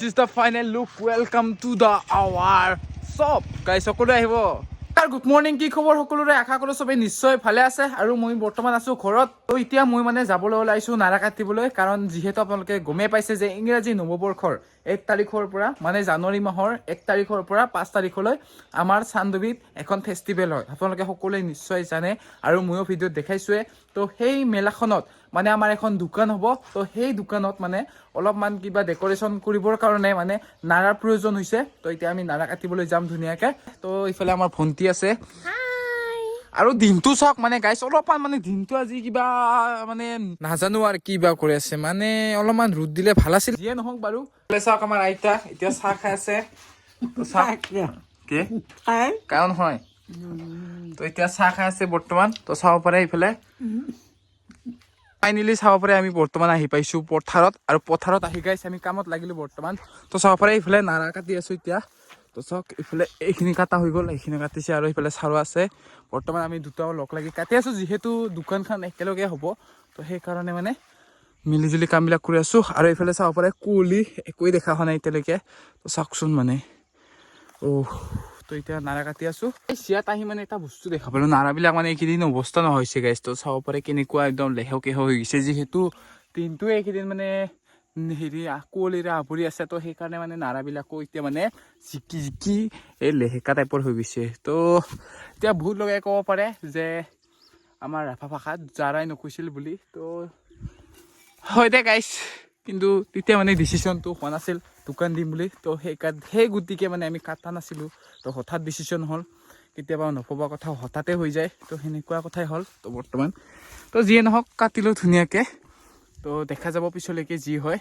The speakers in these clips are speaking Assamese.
This is the final look. Welcome to the our shop. Guys, সকলো আহিব। গুড মৰ্নিং, কি খবৰ সকলোৰে? আশা কৰোঁ সবে নিশ্চয় ভালে আছে আৰু মই বৰ্তমান আছো ঘৰত। তো এতিয়া মই মানে যাবলৈ ওলাইছো নাৰা কাটিবলৈ, কাৰণ যিহেতু আপোনালোকে গমেই পাইছে যে ইংৰাজী নৱবৰ্ষৰ 1 তাৰিখৰ পৰা মানে জানুৱাৰী মাহৰ 1 তাৰিখৰ পৰা 5 তাৰিখলৈ আমাৰ চান্দুবিত এখন ফেষ্টিভেল হয়। আপোনালোকে সকলোৱে নিশ্চয় জানে আৰু ময়ো ভিডিঅ'ত দেখাইছোৱে। তো সেই মেলাখনত মানে আমাৰ এখন দোকান হ'ব। তো সেই দোকানত মানে অলপমান কিবা ডেকোৰেশ্যন কৰিবৰ কাৰণে মানে নাৰাৰ প্ৰয়োজন হৈছে। তো এতিয়া আমি নাৰা কাটিবলৈ যাম ধুনীয়াকে। তো ইফালে আমাৰ ভণ্টি আছে আৰু দিনটো চাওক মানে গাইছ, অলপমান মানে দিনটো আজি কিবা মানে নাজানো আৰু কিবা কৰি আছে, মানে অলপমান ৰ'দ দিলে ভাল আছিল। যিয়ে নহওক বাৰু, চাওক আমাৰ আইতা এতিয়া চাহ খাই আছে। তো চাহ কি কাৰণ হয়, তো এতিয়া চাহ খাই আছে বৰ্তমান। তো চাব পাৰে ইফালে ফাইনেলি চাব পাৰে আমি বৰ্তমান আহি পাইছো পথাৰত, আৰু পথাৰত আহি গাইছে আমি কামত লাগিলো বৰ্তমান। তো চাব পাৰে ইফালে নাৰা কাটি আছো এতিয়া। তো চাওক ইফালে এইখিনি কাটা হৈ গ'ল, এইখিনি কাটিছে আৰু ইফালে চাৰো আছে। বৰ্তমান আমি দুটাও লগ লাগি কাটি আছো, যিহেতু দোকানখন একেলগে হ'ব। তো সেইকাৰণে মানে মিলিজুলি কামবিলাক কৰি আছো। আৰু এইফালে চাব পাৰে কুঁৱলী একোৱেই দেখা হোৱা নাই এতিয়ালৈকে। তো চাওকচোন মানে তো এতিয়া নাৰা কাটি আছো। চিয়াত আহি মানে এটা বস্তু দেখা পালো, নাৰাবিলাক মানে এইকেইদিন অৱস্থা নহৈছে গাইছ। তো চাব পাৰে কেনেকুৱা একদম লেহেও কেহেও হৈ গৈছে, যিহেতু দিনটোৱে এইকেইদিন মানে হেৰি কুঁৱলীৰে আৱৰি আছে। তো সেইকাৰণে মানে নাৰাবিলাকো এতিয়া মানে জিকি জিকি এই লেহেকা টাইপৰ হৈ গৈছে। তো এতিয়া বহুত লগাই ক'ব পাৰে যে আমাৰ ৰাভা ভাষাত জাৰাই নকৈছিল বুলি। তো হয় দে গাইছ, কিন্তু তেতিয়া মানে ডিচিশ্যনটো হোৱা নাছিল দোকান দিম বুলি। তো সেই গতিকে মানে আমি কাটা নাছিলোঁ। তো হঠাৎ ডিচিশ্যন হ'ল, কেতিয়াবা নভবা কথা হঠাতে হৈ যায়। তো সেনেকুৱা কথাই হ'ল। তো বৰ্তমান তো যিয়ে নহওক কাটিলোঁ ধুনীয়াকৈ। তো দেখা যাব পিছলৈকে যি হয়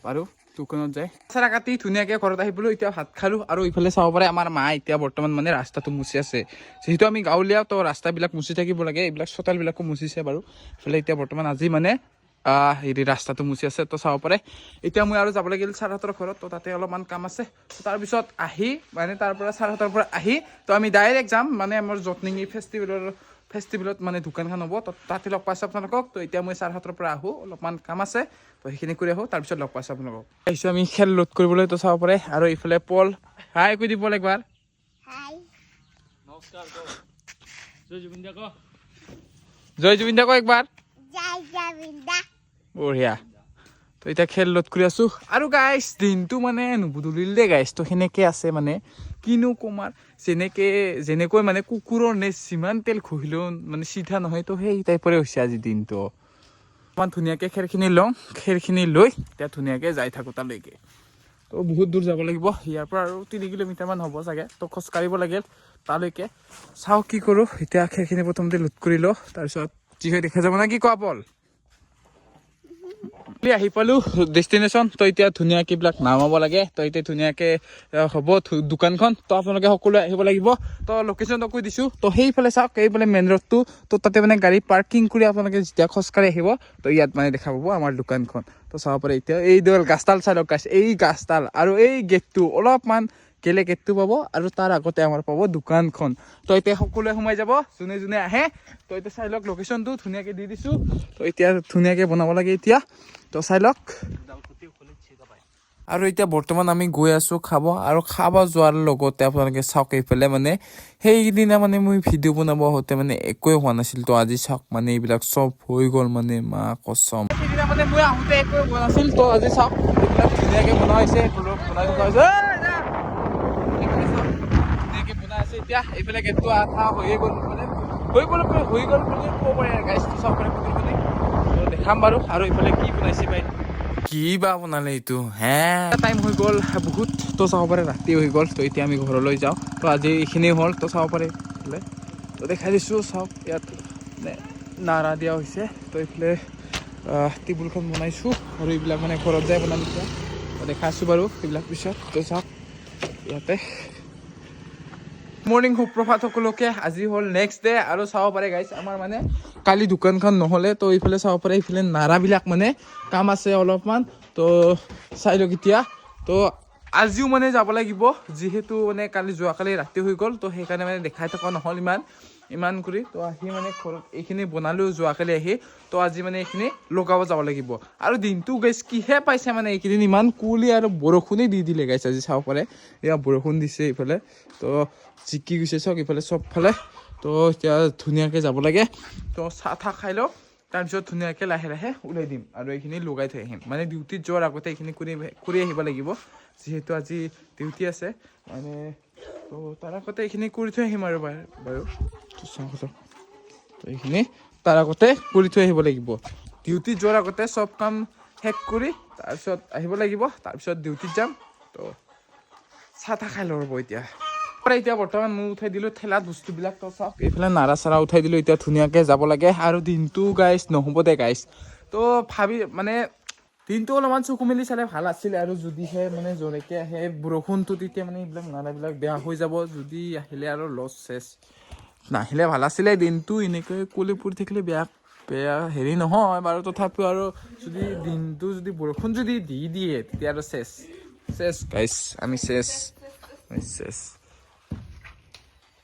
বাৰু। দোকানত যায় চাৰা কাটি ধুনীয়াকৈ ঘৰত আহি পেলো, এতিয়া ভাত খালোঁ। আৰু ইফালে চাব পাৰে আমাৰ মা এতিয়া বৰ্তমান মানে ৰাস্তাটো মুচি আছে, যিহেতু আমি গাঁৱলীয়া। তো ৰাস্তাবিলাক মুচি থাকিব লাগে, এইবিলাক চোতালবিলাকো মুচিছে বাৰু। ইফালে এতিয়া বৰ্তমান আজি মানে হেৰি ৰাস্তাটো মুচি আছে। তো চাব পাৰে এতিয়া মই আৰু যাব লাগিল ছাৰহঁতৰ ঘৰত। তো তাতে অলপমান কাম আছে। তাৰপিছত আহি মানে তাৰ পৰা ছাৰহঁতৰ পৰা আহি তো আমি ডাইৰেক্ট যাম মানে আমাৰ যতনিঙি ফেষ্টিভেলত মানে দোকানখন হ'ব। তো তাতে লগ পাইছোঁ আপোনালোকক। তো এতিয়া মই ছাৰহঁতৰ পৰা আহোঁ, অলপমান কাম আছে। তো সেইখিনি কৰি আহোঁ, তাৰপিছত লগ পাইছোঁ আপোনালোকক। আহিছোঁ আমি খেল লোড কৰিবলৈ। তো চাব পাৰে আৰু ইফালে পল হাই কৈ দিব একবাৰ। নমস্কাৰ জয় জুবিন দা কো, জয় জুবিন দা কো একবাৰ। বঢ়িয়া। তো এতিয়া খেল লোড কৰি আছোঁ। আৰু গাইছ দিনটো মানে নুবুদলিল দেই গাইছ। তো সেনেকৈ আছে মানে কিনো কুমাৰ যেনেকৈ মানে কুকুৰৰ নেচ যিমান তেল ঘঁহিলেও মানে চিধা নহয়। তো সেই টাইপৰে হৈছে আজি দিনটো। অকণমান ধুনীয়াকৈ খেৰখিনি লওঁ, খেৰখিনি লৈ এতিয়া ধুনীয়াকৈ যাই থাকোঁ তালৈকে। তো বহুত দূৰ যাব লাগিব, ইয়াৰ পৰা আৰু 3 কিলোমিটাৰমান হ'ব চাগে। তো খোজকাঢ়িব লাগিল তালৈকে। চাওঁ কি কৰোঁ। এতিয়া খেৰখিনি প্ৰথমতে লোড কৰি লওঁ, তাৰপিছত যি হয় দেখা যাব। না কি কোৱা পল? আহি পালোঁ ডেষ্টিনেশ্যন। তো এতিয়া ধুনীয়াকৈ এইবিলাক নামাব লাগে। তো এতিয়া ধুনীয়াকৈ হ'ব দোকানখন। তো আপোনালোকে সকলোৱে আহিব লাগিব। তো লোকেশ্যনটো কৈ দিছোঁ। তো সেইফালে চাওক, এইফালে মেইন ৰোডটো। তো তাতে মানে গাড়ী পাৰ্কিং কৰি আপোনালোকে যেতিয়া খোজকাঢ়ি আহিব, তো ইয়াত মানে দেখা পাব আমাৰ দোকানখন। তো চাব পাৰে এতিয়া এইডাল গাছডাল চাই লওক গাছ, এই গাছডাল আৰু এই গেটটো অলপমান গেলে গেটটো পাব, আৰু তাৰ আগতে আমাৰ পাব দোকানখন। তো এতিয়া সকলোৱে সোমাই যাব যোনে যোনে আহে। তো এতিয়া চাই লওক লোকেশ্যনটো ধুনীয়াকৈ দি দিছোঁ। তো এতিয়া ধুনীয়াকৈ বনাব লাগে এতিয়া। তো চাই লওক। আৰু এতিয়া বৰ্তমান আমি গৈ আছোঁ খাব, আৰু খাব যোৱাৰ লগতে আপোনালোকে চাওক এইফালে মানে সেইদিনা মানে মই ভিডিঅ' বনাব হওঁতে মানে একোৱে হোৱা নাছিল। তো আজি চাওক মানে এইবিলাক চব হৈ গ'ল মানে মা কছম। সেইদিনা মানে মই আহোঁতে একোৱে হোৱা নাছিল। তো আজি চাওক এইবিলাক ধুনীয়াকৈ বনোৱা হৈছে, বনাই থকা হৈছে। ধুনীয়াকৈ বনাই আছে এতিয়া। এইফালে গেটটো আধা হৈয়ে গ'ল মানে হৈ গ'ল বুলি ক'ব পাৰি আৰু গাইজটো চাব পাৰে বুলি। তো দেখাম বাৰু। আৰু এইফালে কি বনাইছে বাই, কি বা বনালে এইটো হে। টাইম হৈ গ'ল বহুত। তো চাব পাৰে ৰাতি হৈ গ'ল। তো এতিয়া আমি ঘৰলৈ যাওঁ। তো আজি এইখিনি হ'ল। তো চাব পাৰে এইফালে, তো দেখাই দিছোঁ চাওক ইয়াত মানে নাৰা দিয়া হৈছে। তো এইফালে টেবুলখন বনাইছোঁ, আৰু এইবিলাক মানে ঘৰত যাই বনাম এতিয়া। তো দেখাইছোঁ বাৰু এইবিলাক পিছত। তো চাওক ইয়াতে মৰ্ণিং সুপ্ৰভাত সকলোকে। আজি হ'ল নেক্সট ডে। আৰু চাব পাৰে গাইছ আমাৰ মানে কালি দোকানখন নহ'লে। তো এইফালে চাব পাৰে এইফালে নাৰাবিলাক মানে কাম আছে অলপমান। তো চাই লওক এতিয়া। তো আজিও মানে যাব লাগিব, যিহেতু মানে যোৱাকালি ৰাতি হৈ গ'ল। তো সেইকাৰণে মানে দেখাই থকা নহ'ল ইমান। ইমান কৰি তো আহি মানে ঘৰত এইখিনি বনালোঁ যোৱাকালি আহি তো আজি মানে এইখিনি লগাব যাব লাগিব আৰু দিনটো গাইছ কিহে পাইছে মানে এইকেইদিন ইমান কুঁৱলী আৰু বৰষুণেই দি দিলে গাইছ আজি চাব পাৰে এয়া বৰষুণ দিছে এইফালে তো জিকি গৈছে চাওক ইফালে চবফালে তো এতিয়া ধুনীয়াকৈ যাব লাগে তো চাহ ঠাহ খাই লওঁ তাৰপিছত ধুনীয়াকৈ লাহে লাহে ওলাই দিম আৰু এইখিনি লগাই থৈ আহিম মানে ডিউটিত যোৱাৰ আগতে এইখিনি কৰি আহিব লাগিব যিহেতু আজি ডিউটি আছে মানে তো তাৰ আগতে এইখিনি কৰি থৈ আহিম আৰু বাৰু তো এইখিনি তাৰ আগতে কৰি থৈ আহিব লাগিব ডিউটিত যোৱাৰ আগতে চব কাম শেষ কৰি তাৰপিছত আহিব লাগিব তাৰপিছত ডিউটিত যাম তো চাহ তাহ খাই ল'ব এতিয়া বৰ্তমান মই উঠাই দিলোঁ ঠেলাত বস্তুবিলাক তো চাওক এইফালে নাৰা চাৰা উঠাই দিলোঁ এতিয়া ধুনীয়াকৈ যাব লাগে আৰু দিনটো গাইছ নহ'ব দে গাইছ তো ভাবি মানে দিনটো অলপমান চকু মেলি চালে ভাল আছিলে আৰু যদিহে মানে জোৰেকৈ আহে বৰষুণটো তেতিয়া মানে এইবিলাক নাৰাবিলাক বেয়া হৈ যাব যদি আহিলে আৰু লছ চেছ নাহিলে ভাল আছিলে দিনটো এনেকৈ কুঁৱলী পৰি থাকিলে বেয়া হেৰি নহয় বাৰু তথাপিও আৰু যদি দিনটো যদি বৰষুণ যদি দি দিয়ে তেতিয়া আৰু চেছ গাইছ আমি চেছ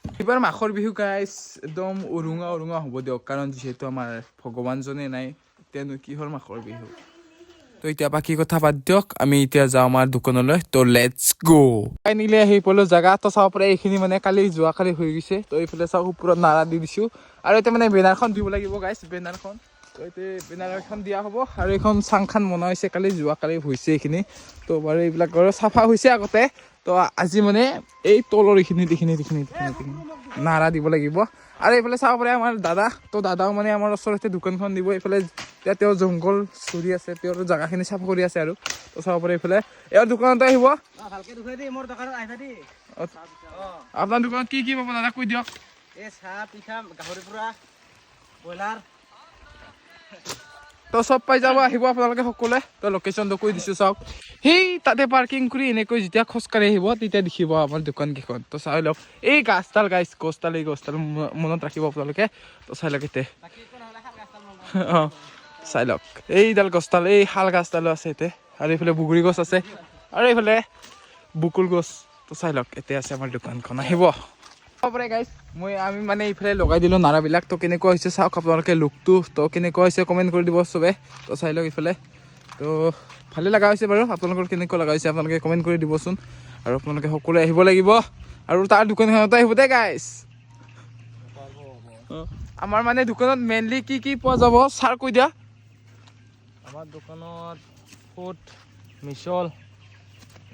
এইবাৰ মাঘৰ বিহু গাইছ একদম উৰুঙা হ'ব দিয়ক কাৰণ যিহেতু আমাৰ ভগৱানজনে নাই এতিয়ানো কিহৰ মাঘৰ বিহু তো এতিয়া বাকী কথা বাদ দিয়ক আমি এতিয়া যাওঁ আমাৰ দোকানলৈ তো লেটছ গো ফাইনেলি আহি পালোঁ জেগা তো চাব পাৰে এইখিনি মানে যোৱাকালি হৈ গৈছে তো এইফালে চাওক ওপৰত নাৰা দি দিছোঁ আৰু এতিয়া মানে বেনাৰখন দিব লাগিব গাইছ বেনাৰখন তো এতিয়া বেনাৰ এখন দিয়া হ'ব আৰু এইখন চাংখান বনোৱা হৈছে যোৱাকালি হৈছে এইখিনি তো বাৰু এইবিলাক আৰু চাফা হৈছে আগতে তো আজি মানে এই তলৰ এইখিনি নাৰা দিব লাগিব আৰু এইফালে চাব পাৰে আমাৰ দাদাও মানে আমাৰ ওচৰতে দোকানখন দিব এইফালে এতিয়া তেওঁ জংঘল চৰি আছে তেওঁৰ জেগাখিনি চাফা কৰি আছে আৰু তো চাব পাৰে এইফালে এওঁ দোকানতে আহিব আপোনাৰ দোকানত কি পাব দাদা কৈ দিয়ক চাহ পিঠা গাহৰি পোৰা ব্ৰইলাৰ তো চব পাই যাব আহিব আপোনালোকে সকলোৱে তো লোকেশ্যনটো কৈ দিছোঁ চাওক সেই তাতে পাৰ্কিং কৰি এনেকৈ যেতিয়া খোজকাঢ়ি আহিব তেতিয়া দেখিব আমাৰ দোকানকেইখন তো চাই লওক এই গছডাল মনত ৰাখিব আপোনালোকে তো চাই লওক এতিয়া অঁ চাই লওক এইডাল গছডাল এই শাল গছডালো আছে এতিয়া আৰু এইফালে বগৰী গছ আছে আৰু এইফালে বকুল গছ তো চাই লওক এতিয়া আছে আমাৰ দোকানখন আহিব পাৰে গাইছ আমি মানে এইফালে লগাই দিলোঁ নাৰাবিলাক তো কেনেকুৱা হৈছে চাওক আপোনালোকে লুকটো তো কেনেকুৱা হৈছে কমেণ্ট কৰি দিব চবে তো চাই লওক এইফালে তো ভালে লগা হৈছে বাৰু আপোনালোকৰ কেনেকুৱা লগা হৈছে আপোনালোকে কমেণ্ট কৰি দিবচোন আৰু আপোনালোকে সকলোৱে আহিব লাগিব আৰু তাৰ দোকানখনতে আহিব দেই গাইছ আমাৰ মানে দোকানত মেইনলি কি পোৱা যাব ছাৰ কৈ দিয়া আমাৰ দোকানত ফুট মিছল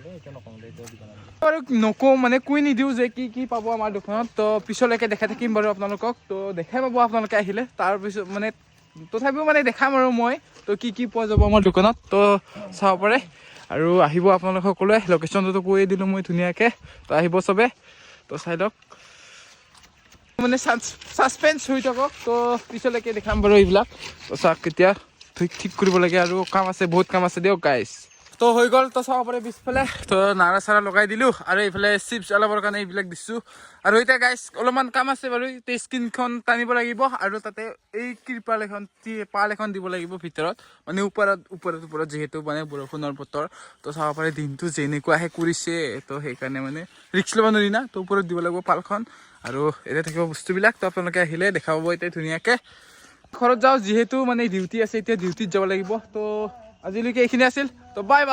আৰু নকওঁ মানে কৈ নিদিওঁ যে কি পাব আমাৰ দোকানত তো পিছলৈকে দেখাই থাকিম বাৰু আপোনালোকক তো দেখাই পাব আপোনালোকে আহিলে তাৰপিছত মানে তথাপিও মানে দেখাম আৰু মই তো কি পোৱা যাব আমাৰ দোকানত তো চাব পাৰে আৰু আহিব আপোনালোক সকলোৱে লোকেশ্যনটোতো কৈয়ে দিলোঁ মই ধুনীয়াকৈ তো আহিব চবে তো চাই লওক মানে ছাছপেঞ্চ হৈ থাকক তো পিছলৈকে দেখাম বাৰু এইবিলাক তো চাওক কেতিয়া ঠিক কৰিব লাগে আৰু কাম আছে বহুত কাম আছে দিয়ক গাইছ তো হৈ গ'ল তো চাব পাৰে পিছফালে তো নাৰা চাৰা লগাই দিলোঁ আৰু এইফালে চিপছ জ্বলাবৰ কাৰণে এইবিলাক দিছোঁ আৰু এতিয়া গাইছ অলপমান কাম আছে বাৰু এতিয়া স্ক্ৰীণখন টানিব লাগিব আৰু তাতে এই পাল এখন দিব লাগিব ভিতৰত মানে ওপৰত যিহেতু মানে বৰষুণৰ বতৰ তো চাব পাৰে দিনটো যেনেকুৱাহে কৰিছে তো সেইকাৰণে মানে ৰিক্স ল'ব নোৱাৰি না তো ওপৰত দিব লাগিব পালখন আৰু এতিয়া থাকিব বস্তুবিলাক তো আপোনালোকে আহিলে দেখা পাব এতিয়া ধুনীয়াকৈ ঘৰত যাওঁ যিহেতু মানে ডিউটি আছে এতিয়া ডিউটিত যাব লাগিব তো আজিলৈকে এইখিনি আছিল তো বাই